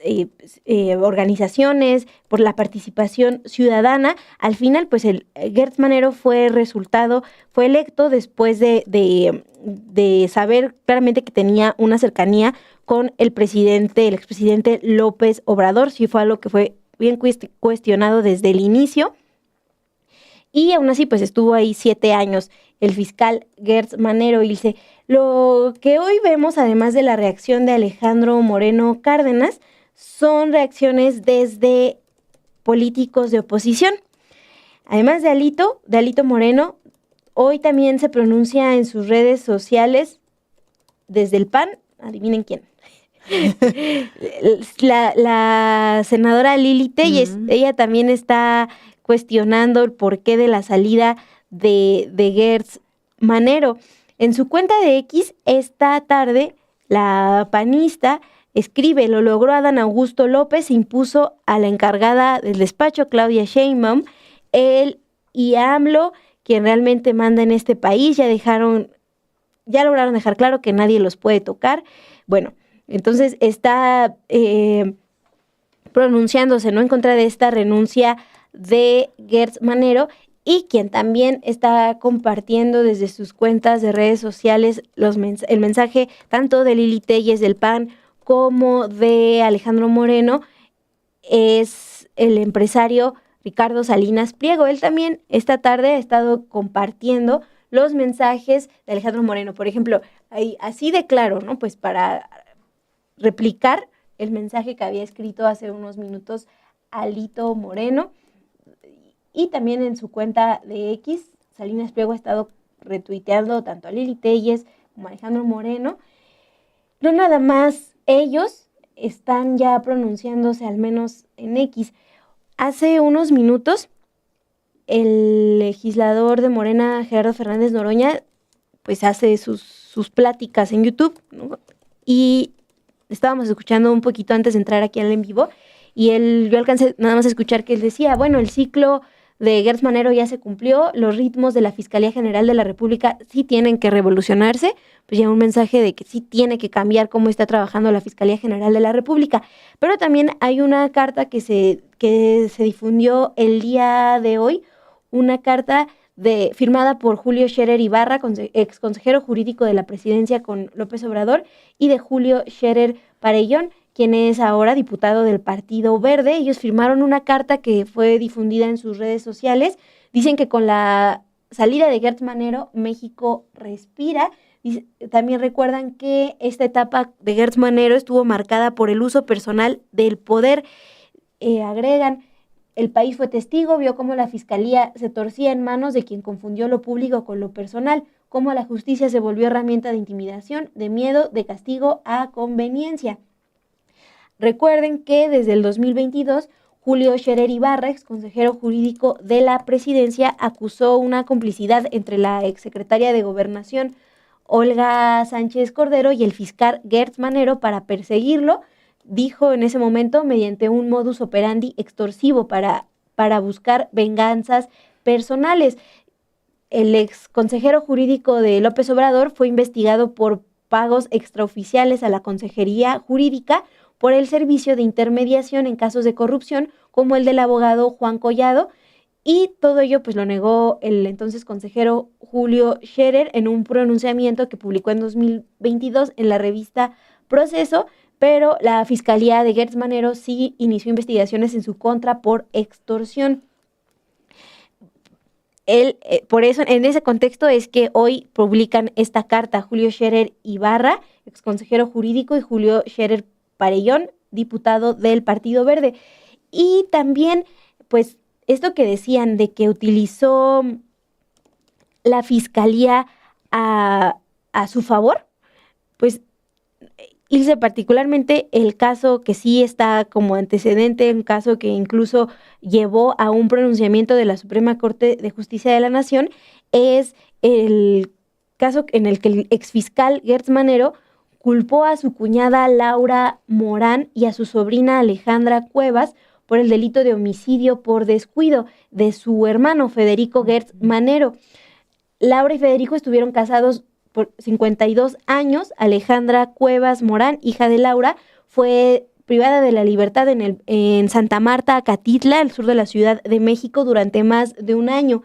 Speaker 1: organizaciones, por la participación ciudadana. Al final, pues el Gertz Manero fue electo después de saber claramente que tenía una cercanía con el expresidente López Obrador. Sí fue algo que fue bien cuestionado desde el inicio. Y aún así, pues estuvo ahí 7 años el fiscal Gertz Manero, Ilse. Lo que hoy vemos, además de la reacción de Alejandro Moreno Cárdenas, son reacciones desde políticos de oposición. Además de Alito Moreno, hoy también se pronuncia en sus redes sociales desde el PAN, adivinen quién. La senadora Lili Téllez, ella también está cuestionando el porqué de la salida de Gertz Manero. En su cuenta de X, esta tarde, la panista escribe: lo logró Adán Augusto López, se impuso a la encargada del despacho, Claudia Sheinbaum. Él y AMLO, quien realmente manda en este país, ya lograron dejar claro que nadie los puede tocar. Bueno, entonces está pronunciándose, ¿no?, en contra de esta renuncia de Gertz Manero, y quien también está compartiendo desde sus cuentas de redes sociales el mensaje tanto de Lili Téllez del PAN como de Alejandro Moreno es el empresario Ricardo Salinas Pliego. Él también esta tarde ha estado compartiendo los mensajes de Alejandro Moreno. Por ejemplo, así de claro, ¿no?, pues para replicar el mensaje que había escrito hace unos minutos Alito Moreno. Y también en su cuenta de X, Salinas Pliego ha estado retuiteando tanto a Lili Téllez como a Alejandro Moreno. No nada más ellos están ya pronunciándose, al menos en X. Hace unos minutos, el legislador de Morena, Gerardo Fernández Noroña, pues hace sus pláticas en YouTube, ¿no? Y estábamos escuchando un poquito antes de entrar aquí al en vivo, y yo alcancé nada más a escuchar que él decía, bueno, el ciclo de Gertz Manero ya se cumplió, los ritmos de la Fiscalía General de la República sí tienen que revolucionarse, pues ya un mensaje de que sí tiene que cambiar cómo está trabajando la Fiscalía General de la República. Pero también hay una carta que se difundió el día de hoy, una carta firmada por Julio Scherer Ibarra, ex consejero jurídico de la presidencia con López Obrador, y de Julio Scherer Parellón, quien es ahora diputado del Partido Verde. Ellos firmaron una carta que fue difundida en sus redes sociales. Dicen que con la salida de Gertz Manero, México respira. También recuerdan que esta etapa de Gertz Manero estuvo marcada por el uso personal del poder. Agregan: el país fue testigo, vio cómo la fiscalía se torcía en manos de quien confundió lo público con lo personal, cómo la justicia se volvió herramienta de intimidación, de miedo, de castigo a conveniencia. Recuerden que desde el 2022, Julio Scherer Ibarra, ex consejero jurídico de la presidencia, acusó una complicidad entre la exsecretaria de Gobernación, Olga Sánchez Cordero, y el fiscal Gertz Manero para perseguirlo, dijo en ese momento, mediante un modus operandi extorsivo para buscar venganzas personales. El ex consejero jurídico de López Obrador fue investigado por pagos extraoficiales a la Consejería Jurídica por el servicio de intermediación en casos de corrupción, como el del abogado Juan Collado, y todo ello pues lo negó el entonces consejero Julio Scherer en un pronunciamiento que publicó en 2022 en la revista Proceso, pero la Fiscalía de Gertz Manero sí inició investigaciones en su contra por extorsión. Por eso, en ese contexto es que hoy publican esta carta Julio Scherer Ibarra, ex consejero jurídico, y Julio Scherer Parellón, diputado del Partido Verde. Y también, pues, esto que decían de que utilizó la Fiscalía a su favor, pues, Ilse, particularmente el caso que sí está como antecedente, un caso que incluso llevó a un pronunciamiento de la Suprema Corte de Justicia de la Nación, es el caso en el que el exfiscal Gertz Manero culpó a su cuñada Laura Morán y a su sobrina Alejandra Cuevas por el delito de homicidio por descuido de su hermano Federico Gertz Manero. Laura y Federico estuvieron casados por 52 años. Alejandra Cuevas Morán, hija de Laura, fue privada de la libertad en Santa Marta, Acatitla, al sur de la Ciudad de México, durante más de un año.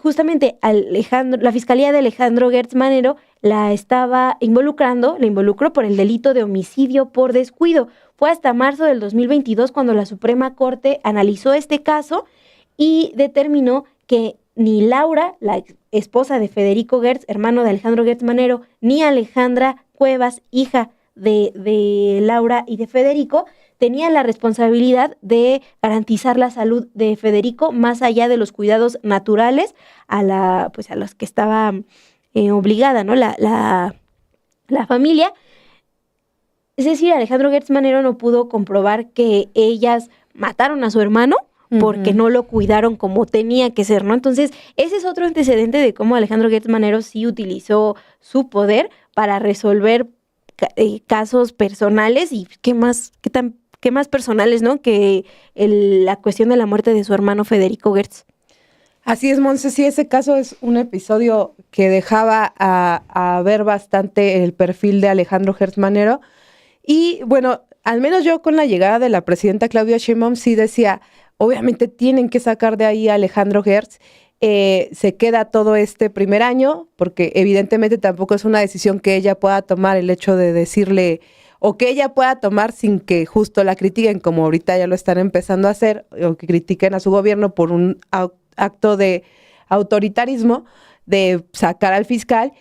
Speaker 1: Justamente la Fiscalía de Alejandro Gertz Manero la involucró por el delito de homicidio por descuido. Fue hasta marzo del 2022 cuando la Suprema Corte analizó este caso y determinó que ni Laura, la esposa de Federico Gertz, hermano de Alejandro Gertz Manero, ni Alejandra Cuevas, hija de Laura y de Federico, tenían la responsabilidad de garantizar la salud de Federico más allá de los cuidados naturales a los que estaba obligada, ¿no? La familia. Es decir, Alejandro Gertz Manero no pudo comprobar que ellas mataron a su hermano porque no lo cuidaron como tenía que ser, ¿no? Entonces, ese es otro antecedente de cómo Alejandro Gertz Manero sí utilizó su poder para resolver casos personales y qué más personales, ¿no? Que la cuestión de la muerte de su hermano Federico Gertz.
Speaker 2: Así es, Monse, sí, ese caso es un episodio que dejaba a ver bastante el perfil de Alejandro Gertz Manero. Y bueno, al menos yo con la llegada de la presidenta Claudia Sheinbaum sí decía, obviamente tienen que sacar de ahí a Alejandro Gertz. Se queda todo este primer año, porque evidentemente tampoco es una decisión que ella pueda tomar, el hecho de decirle, o que ella pueda tomar sin que justo la critiquen, como ahorita ya lo están empezando a hacer, o que critiquen a su gobierno por un acto de autoritarismo, de sacar al fiscal,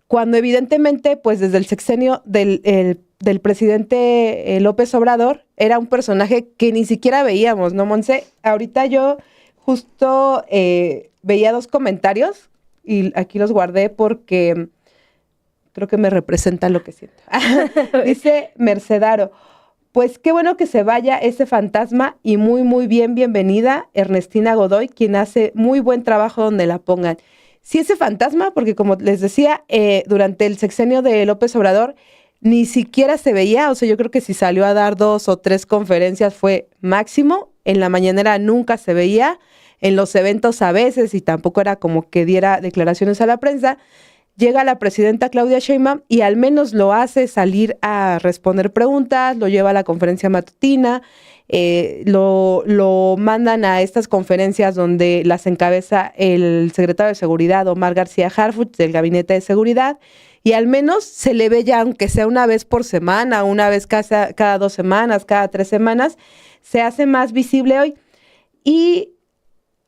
Speaker 2: cuando evidentemente, pues desde el sexenio del presidente López Obrador, era un personaje que ni siquiera veíamos, ¿no, Monse? Ahorita yo justo veía dos comentarios y aquí los guardé porque creo que me representa lo que siento. Dice Mercedaro, pues qué bueno que se vaya ese fantasma y muy, muy bienvenida Ernestina Godoy, quien hace muy buen trabajo donde la pongan. Sí, ese fantasma, porque como les decía, durante el sexenio de López Obrador ni siquiera se veía, o sea, yo creo que si salió a dar 2 o 3 conferencias fue máximo, en la mañanera nunca se veía, en los eventos a veces y tampoco era como que diera declaraciones a la prensa. Llega la presidenta Claudia Sheinbaum y al menos lo hace salir a responder preguntas, lo lleva a la conferencia matutina, lo mandan a estas conferencias donde las encabeza el secretario de Seguridad, Omar García Harfuch, del Gabinete de Seguridad, y al menos se le ve ya, aunque sea una vez por semana, una vez cada 2 semanas, cada 3 semanas, se hace más visible hoy. Y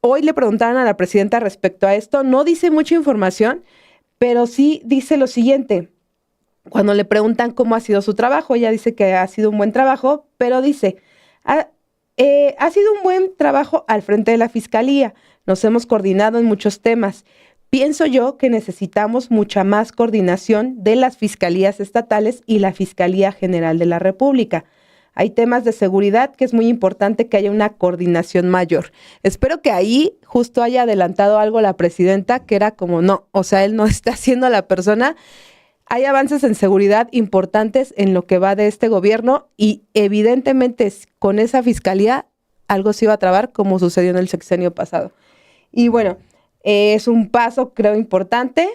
Speaker 2: hoy le preguntaron a la presidenta respecto a esto, no dice mucha información, pero sí dice lo siguiente. Cuando le preguntan cómo ha sido su trabajo, ella dice que ha sido un buen trabajo, pero dice, ha sido un buen trabajo al frente de la Fiscalía, nos hemos coordinado en muchos temas. Pienso yo que necesitamos mucha más coordinación de las fiscalías estatales y la Fiscalía General de la República. Hay temas de seguridad que es muy importante que haya una coordinación mayor. Espero que ahí justo haya adelantado algo la presidenta, que era como no, o sea, él no está siendo la persona. Hay avances en seguridad importantes en lo que va de este gobierno y evidentemente con esa fiscalía algo se iba a trabar como sucedió en el sexenio pasado. Y bueno, es un paso, creo, importante.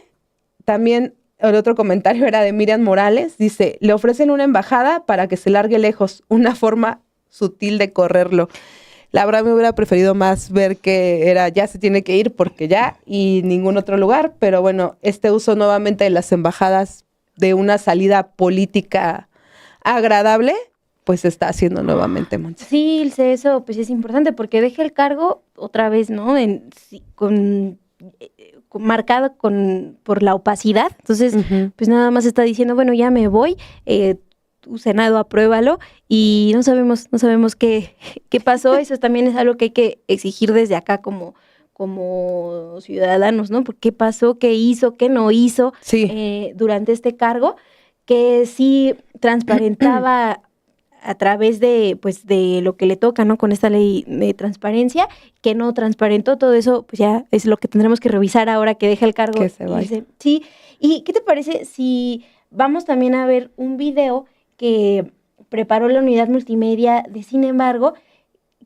Speaker 2: También el otro comentario era de Miriam Morales. Dice, le ofrecen una embajada para que se largue lejos, una forma sutil de correrlo. La verdad me hubiera preferido más ver que era ya se tiene que ir porque ya y ningún otro lugar. Pero bueno, este uso nuevamente de las embajadas de una salida política agradable, pues se está haciendo nuevamente, Montse.
Speaker 1: Sí, Ilse, eso pues es importante porque deja el cargo otra vez, ¿no? Marcado por la opacidad. Entonces, pues nada más está diciendo, bueno, ya me voy, tu Senado apruébalo y no sabemos qué pasó. Eso también es algo que hay que exigir desde acá como ciudadanos, ¿no? ¿Qué pasó? ¿Qué hizo? ¿Qué no hizo? Sí. Durante este cargo? Que sí transparentaba a través de lo que le toca, ¿no? Con esta ley de transparencia, que no transparentó todo eso, pues ya es lo que tendremos que revisar ahora que deja el cargo.
Speaker 2: Que se vaya.
Speaker 1: Sí. ¿Y qué te parece si vamos también a ver un video que preparó la unidad multimedia de Sin embargo,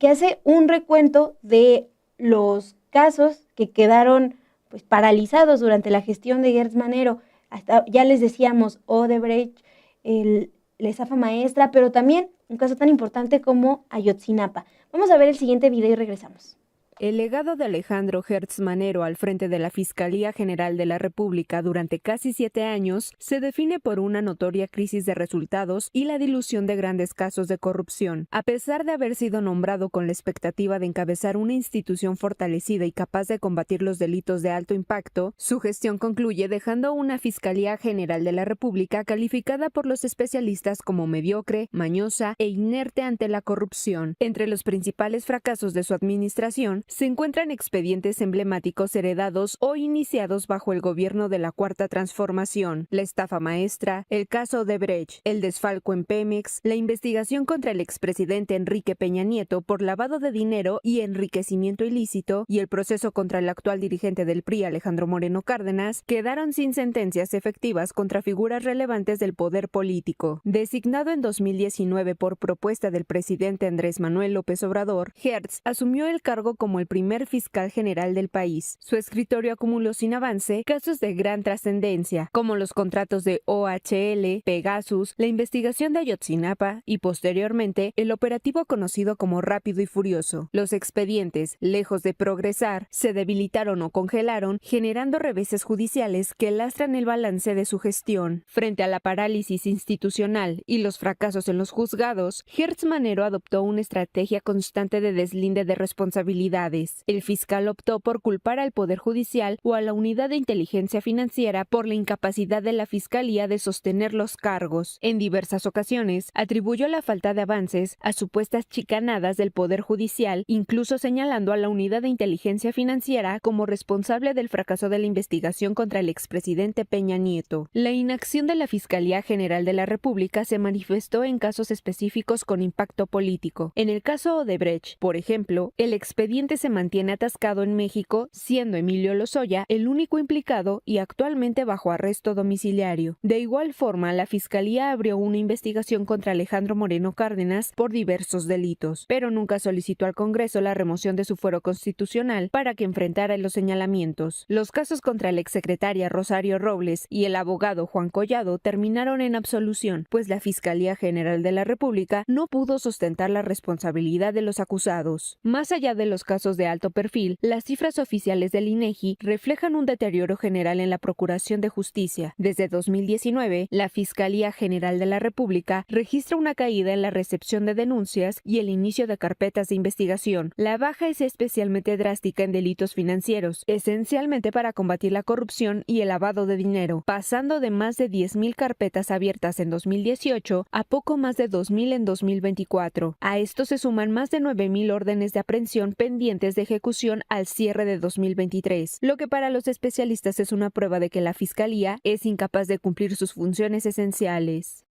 Speaker 1: que hace un recuento de los casos que quedaron pues paralizados durante la gestión de Gertz Manero? Hasta, ya les decíamos, Odebrecht, la estafa maestra, pero también un caso tan importante como Ayotzinapa. Vamos a ver el siguiente video y regresamos.
Speaker 8: El legado de Alejandro Gertz Manero al frente de la Fiscalía General de la República durante casi 7 años se define por una notoria crisis de resultados y la dilución de grandes casos de corrupción. A pesar de haber sido nombrado con la expectativa de encabezar una institución fortalecida y capaz de combatir los delitos de alto impacto, su gestión concluye dejando una Fiscalía General de la República calificada por los especialistas como mediocre, mañosa e inerte ante la corrupción. Entre los principales fracasos de su administración se encuentran expedientes emblemáticos heredados o iniciados bajo el gobierno de la Cuarta Transformación, la estafa maestra, el caso Odebrecht, el desfalco en Pemex, la investigación contra el expresidente Enrique Peña Nieto por lavado de dinero y enriquecimiento ilícito y el proceso contra el actual dirigente del PRI, Alejandro Moreno Cárdenas, quedaron sin sentencias efectivas contra figuras relevantes del poder político. Designado en 2019 por propuesta del presidente Andrés Manuel López Obrador, Gertz asumió el cargo como el primer fiscal general del país. Su escritorio acumuló sin avance casos de gran trascendencia, como los contratos de OHL, Pegasus, la investigación de Ayotzinapa y, posteriormente, el operativo conocido como Rápido y Furioso. Los expedientes, lejos de progresar, se debilitaron o congelaron, generando reveses judiciales que lastran el balance de su gestión. Frente a la parálisis institucional y los fracasos en los juzgados, Gertz Manero adoptó una estrategia constante de deslinde de responsabilidades. El fiscal optó por culpar al Poder Judicial o a la Unidad de Inteligencia Financiera por la incapacidad de la Fiscalía de sostener los cargos. En diversas ocasiones, atribuyó la falta de avances a supuestas chicanadas del Poder Judicial, incluso señalando a la Unidad de Inteligencia Financiera como responsable del fracaso de la investigación contra el expresidente Peña Nieto. La inacción de la Fiscalía General de la República se manifestó en casos específicos con impacto político. En el caso Odebrecht, por ejemplo, el expediente expediente se mantiene atascado en México, siendo Emilio Lozoya el único implicado y actualmente bajo arresto domiciliario. De igual forma, la Fiscalía abrió una investigación contra Alejandro Moreno Cárdenas por diversos delitos, pero nunca solicitó al Congreso la remoción de su fuero constitucional para que enfrentara los señalamientos. Los casos contra la exsecretaria Rosario Robles y el abogado Juan Collado terminaron en absolución, pues la Fiscalía General de la República no pudo sustentar la responsabilidad de los acusados. Más allá de los casos de alto perfil, las cifras oficiales del INEGI reflejan un deterioro general en la Procuración de Justicia. Desde 2019, la Fiscalía General de la República registra una caída en la recepción de denuncias y el inicio de carpetas de investigación. La baja es especialmente drástica en delitos financieros, esencialmente para combatir la corrupción y el lavado de dinero, pasando de más de 10,000 carpetas abiertas en 2018 a poco más de 2,000 en 2024. A esto se suman más de 9,000 órdenes de aprehensión pendientes de ejecución al cierre de 2023, lo que para los especialistas es una prueba de que la Fiscalía es incapaz de cumplir sus funciones esenciales.